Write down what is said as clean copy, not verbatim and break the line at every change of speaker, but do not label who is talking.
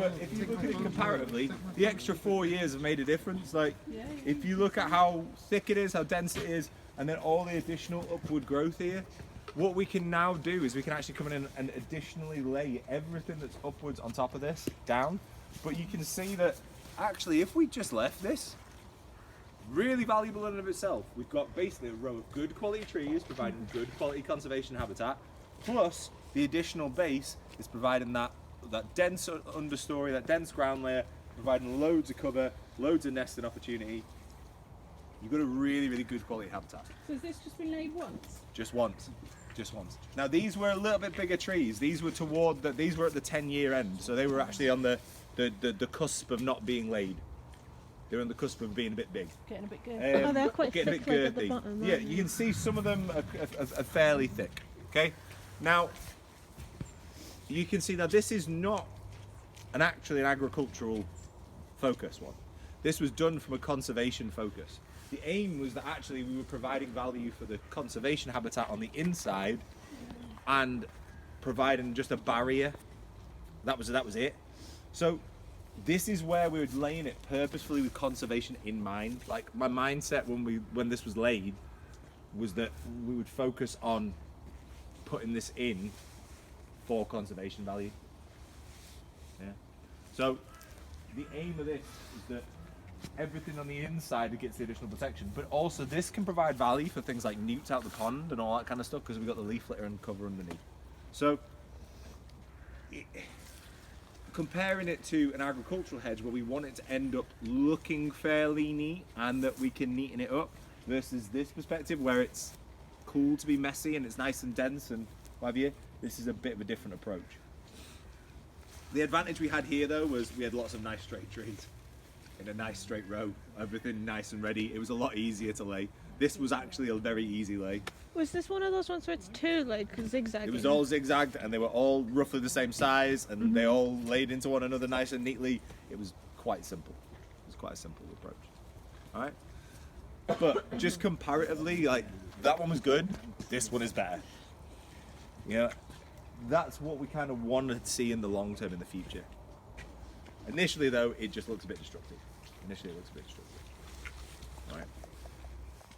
But if you look at it comparatively, the extra 4 years have made a difference. Like, if you look at how thick it is, how dense it is, and then all the additional upward growth here, what we can now do is we can actually come in and additionally lay everything that's upwards on top of this down. But you can see that actually if we just left this, really valuable in and of itself. We've got basically a row of good quality trees providing good quality conservation habitat, plus the additional base is providing that dense understory, that dense ground layer, providing loads of cover, loads of nesting opportunity. You've got a really, really good quality habitat.
So has this just been laid once?
Just once. Just once. Now these were a little bit bigger trees. These were these were at the 10-year end, so they were actually on the cusp of not being laid. They were on the cusp of being a bit big.
Getting a bit girthy.
Oh, they're quite
getting
thick
a bit
like, at the
girthy.
bottom.
Yeah, you can see some of them are fairly thick. Okay, now you can see that this is not actually an agricultural focus one. This was done from a conservation focus. The aim was that actually we were providing value for the conservation habitat on the inside and providing just a barrier. That was it. So this is where we were laying it purposefully with conservation in mind. Like my mindset when this was laid was that we would focus on putting this in for conservation value. Yeah. So the aim of this is that everything on the inside gets the additional protection, but also this can provide value for things like newts out the pond and all that kind of stuff because we've got the leaf litter and cover underneath. So comparing it to an agricultural hedge where we want it to end up looking fairly neat and that we can neaten it up, versus this perspective where it's cool to be messy and it's nice and dense and what have you, this is a bit of a different approach. The advantage we had here though was we had lots of nice straight trees in a nice straight row, everything nice and ready. It was a lot easier to lay. This was actually a very easy lay.
Was this one of those ones where it's two, like, zigzagging?
It was all zigzagged and they were all roughly the same size and they all laid into one another nice and neatly. It was quite simple. It was quite a simple approach. All right? But just comparatively, like, that one was good, this one is better. Yeah, that's what we kind of want to see in the long term in the future. Initially though, it just looks a bit destructive. Initially it looks a bit destructive.